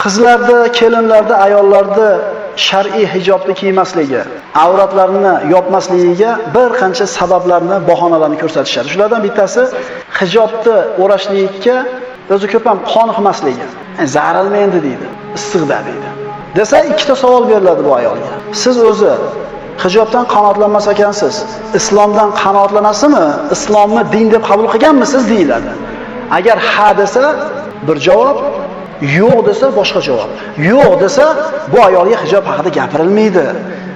Qizlarda, kelinlarda, ayollarda shar'iy hijobni kiymasligi, avratlarini yopmasligiga bir qancha sabablarni, bahonalarni ko'rsatishadi. Shulardan bittasi hijobni o'rashlikka o'zi ko'p ham qoniqmasligi. Zarilmaydi deydi, issiqda deydi. Desa ikkita savol beriladi bu ayolga. Siz o'zi hijobdan qanoatlanmas ekansiz, islomdan qanoatlanasizmi? Islomni din deb qabul qilganmisiz deyiladi. Agar ha desa bir javob, yo'q desa boshqa javob. Yo'q desa bu ayolga hijob haqida gapirilmaydi.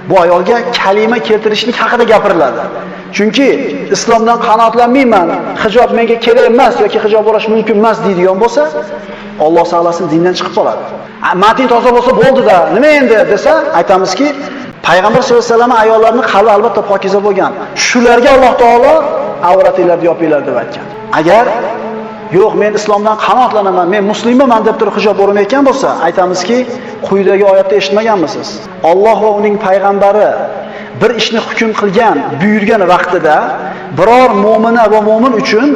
Bu ayolga kalima keltirishlik haqida gapiriladi. Chunki islomdan qanoatlanmayman, hijob menga kerak emas yoki hijob o'rash mumkin emas deydigan bo'lsa, Alloh saqlasin dindan chiqib qoladi. Matin toza bo'lsa bo'ldi-da, nima endi desa, aytamizki, Payg'ambar sollallohu alayhi vasallam ayollarning qalbi albatta pokiza bo'lgan. Shularga Alloh taolo avratinglarni yopinglar deb aytgan. Agar yo'q, men islomdan qanoatlanaman, men musulmonman deb turib hijob o'rmayotgan bo'lsa, aytamizki, quyidagi oyatda eshitmaganmisiz? Alloh va uning payg'ambari bir ishni hukm qilgan, buyurgan vaqtida biror mu'mina va mu'min uchun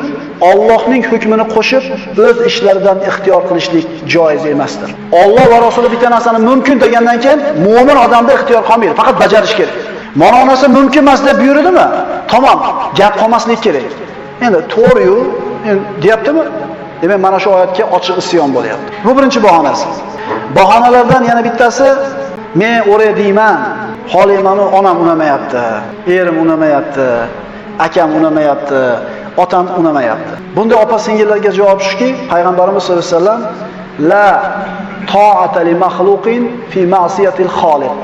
Allohning hukmini qo'shib o'z ishlaridan ixtiyor qilishlik joiz emasdir. Alloh va Rasuli bitta narsani mumkin degandan keyin mu'min odamda ixtiyor qolmaydi, faqat bajarish kerak. Mana onasi mumkin emas deb buyurdimi? Tamom, gap qolmaslik kerak. Endi to'g'ri-yu, deyaptimi? Demak, mana shu oyatga ochiq isyon bo'lyapti. Bu birinchi bahonasi. Bahonalardan yana bittasi, men o'ray deyman, holimani onam unamayapti, erim unamayapti, akam unamayapti, otam unamayapti. Bunda opa-singillarga javob shuki, payg'ambarimiz sollallohu alayhi vasallam la ta'ata li makhluqin fi ma'siyatil xoliq.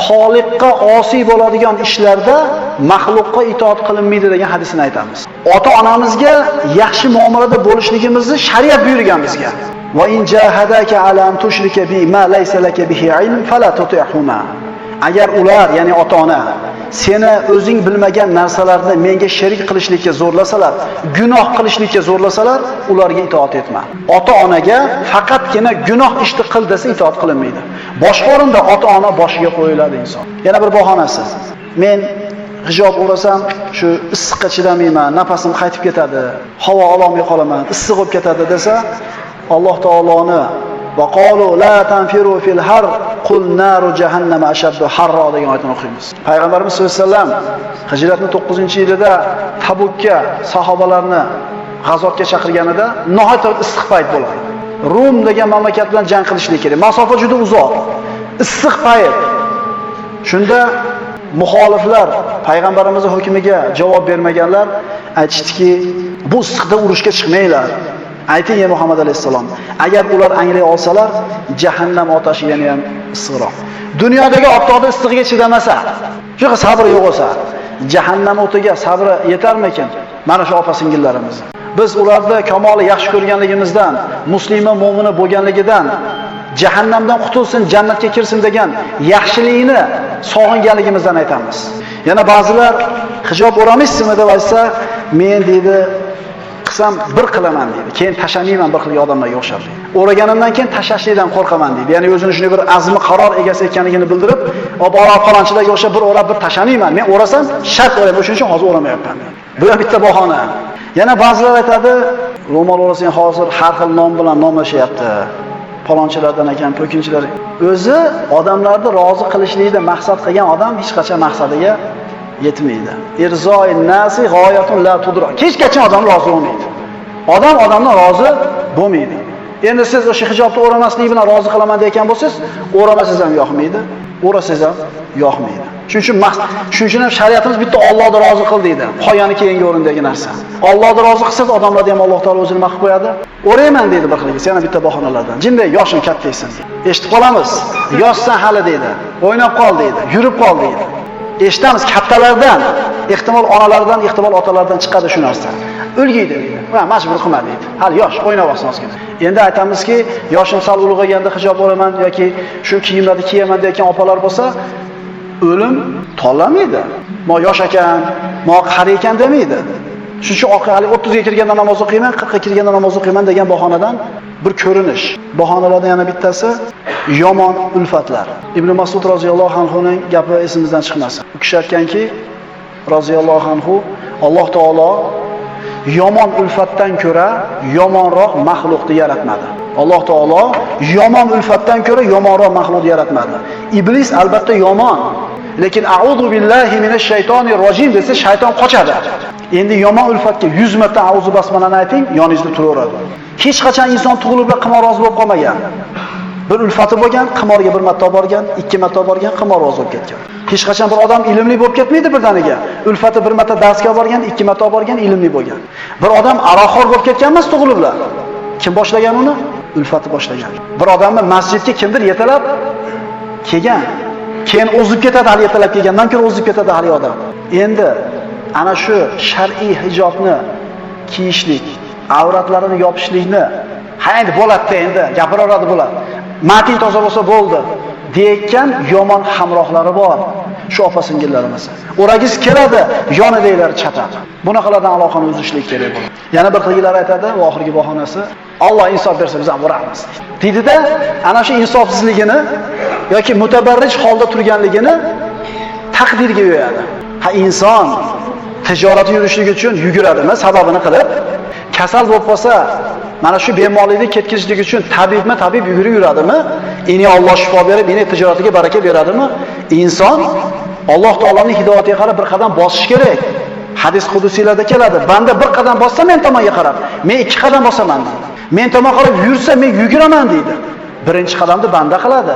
Xoliqqa osiy bo'ladigan ishlarda maxluqqa itoat qilinmaydi degan hadisni aytamiz. Ota-onamizga yaxshi muomalada bo'lishligimizni shariat buyurgan bizga. Va in jahadaka ala an tushrika bi ma laysa laka bihi ilm fala tuti'huma. Agar ular, ya'ni ota-ona seni o'zing bilmagan narsalarni menga sherik qilishlikka zo'rlasalar, gunoh qilishlikka zo'rlasalar, ularga itoat etma. Ota-onaga faqatgina gunoh ishni qil desa itoat qilinmaydi. Boshqa o'rinda ota-ona boshiga qo'yiladi inson. Yana bir bahonasi. Men hijob o'rasam, shu issiqqa chidamayman, nafasim qaytib ketadi, havo ololmay qolaman, issiq bo'lib ketadi desa, Alloh taoloni va qalu la tanfiru fil har qul naru jahannama ashaddu harra degan oyatni o'qiymiz. Payg'ambarimiz sollallohu alayhi vasallam Hijratning 9-yilida Tabukka sahobalarni g'azotga chaqirganida nihoyat issiq payt bo'ladi. Rum degan mamlakat bilan jang qilishlik kerak. Masofa juda uzoq. Issiq payt. Shunda muxoliflar payg'ambarimizning hukmiga javob bermaganlar aytishdiki, bu issiqda urushga chiqmanglar. Ayting ey Muhammad alayhisalom, agar ular anglay olsalar, jahannam otashi yana ham issiqroq. Dunyodagi ottoqda issig'iga chidamasa, shunaqa sabr yo'q bo'lsa, jahannam o'tiga sabri yetarmikin? Mana shu opa-singillarimiz. Biz ularda kamoli yaxshi ko'rganligimizdan, musulmon mu'mini bo'lganligidan, jahannamdan qutulsin, jannatga kirsin degan yaxshilikni sog'inganligimizdan aytamiz. Yana ba'zilar hijob o'ramaysizmi deb aytsa, men deydi qilsam bir qilaman deydi. Keyin tashamayman bir xil odamlarga o'xshab. O'raganimdan keyin tashashlikdan qo'rqaman deydi. Ya'ni o'zini shunday bir azmi qaror egasi ekanligini bildirib, "Obora falonchilarga o'xshab bir o'rab bir tashamayman. Men o'rasam shart o'rayman, o'shuning uchun hozir o'ramayapman." Bu ham bitta bahona. Yana ba'zilar aytadi, ro'mol o'rasang hozir har xil nom bilan nomlashyapti. Falonchilardan ekan, to'kinchilar. O'zi odamlarni rozi qilishlikda maqsad qilgan odam hech qachon maqsadiga yetmaydi. Irzo'in nasi g'oyatun la tudra. Hech qachon odam rozi bo'lmaydi. Odam odamdan rozi bo'lmaydi. Endi siz o'sha hijobni o'ramaslik bilan rozi qilaman degan bo'lsangiz, o'ramasangiz ham yoqmaydi, o'rasangiz ham yoqmaydi. Shuning uchun ham shariatimiz bitta Allohni rozi qil deydi. Qo'yani keyingi o'rindagi narsa. Allohni rozi qilsangiz, odamlarni ham Alloh taolo o'zini maqib qo'yadi. O'rayman deydi bir xilga, yana bitta bahonalardan. Jinday yoshim kattaysan. Eshitib qolamiz. Yoshsan hali deydi. O'ynab qol deydi, yurib qol deydi. Eshitamiz kattalardan, ehtimol onalardan, ehtimol otalardan chiqadi shu narsa. O'lgiydi deydi. Va majbur qilma deydi. Hali yosh, o'ynab olsin ozgina. Endi aytamizki, yoshim sal ulg'ayganda hijob olaman yoki shu kiyimlarni kiyaman degan opalar bo'lsa, o'lim tanlamaydi. Mo yosh ekan, mo qari ekan demaydi. Shuning uchun hali 30 ga kirganda namoz o'qiyman, 40 ga kirganda namoz o'qiyman degan bahonadan bir ko'rinish. Bahonalardan yana bittasi yomon ulfatlar. Ibn Mas'ud roziyallohu anhuning gapi esimizdan chiqmasin. U kishi aytganki, roziyallohu anhu, Alloh taolo yomon ulfatdan ko'ra yomonroq maxluqni yaratmadi. Alloh taolo yomon ulfatdan ko'ra yomonroq mahluq yaratmadi. Iblis albatta yomon, lekin a'udhu billahi minash shaytonir rojim desa shayton qochadi. Endi yomon ulfatga 100 marta a'udhu basmalani ayting, yoningizda turaveradi. Hech qachon inson tug'ilib qimorboz bo'lib qolmagan. Bir ulfati bo'lgan, qimorga bir marta olib borgan, 2 marta olib borgan, qimorboz bo'lib ketgan. Hech qachon bir odam ilmli bo'lib ketmaydi birdaniga. Ulfati bir marta darsga olib borgan, 2 marta olib borgan, ilmli bo'lgan. Bir odam aroqxo'r bo'lib ketgan emas tug'iliblar. Kim boshlagan uni? Ulfati boshlagan. Bir odamni masjidga kimdir yetalab kelgan. Keyin o'zib ketadi, hali yetalab kelgandan keyin o'zib ketadi hali odam. Endi ana shu shar'iy hijobni kiyishlik, avratlarini yopishlikni endi bo'ladi endi gapiraveradi bo'ladi. Mating toza bo'lsa bo'ldi deyotgan yomon hamrohlari bor. Shu opa-singillarimiz. O'ragiz keladi, yonidagilari chatadi. Bunaqalardan aloqani uzishlik kerak bo'ladi. Yana bir qilgilar aytadi, va oxirgi bahonasi, Alloh insof bersa biz ham uramiz deydi-da, ana shu insofsizligini yoki mutabarrij holda turganligini taqdirga yo'yadi. Ha, inson tijoratni yurishligi uchun yuguradimi, sababini qilib, kasal bo'lib qolsa, mana shu bemorlikni ketkizishlik uchun tabib yugurib yuradimi? Ini Alloh shifo berib, ini tijoratiga baraka beradimi? Inson Alloh taoloning hidoyatiga qarab bir qadam bosish kerak. Hadis qudusiylarda keladi. Banda bir qadam bossa men tomonga qarab, men 2 qadam bosaman deydi. Men tomon qarab yursa men yuguraman deydi. Birinchi qadamni banda qiladi.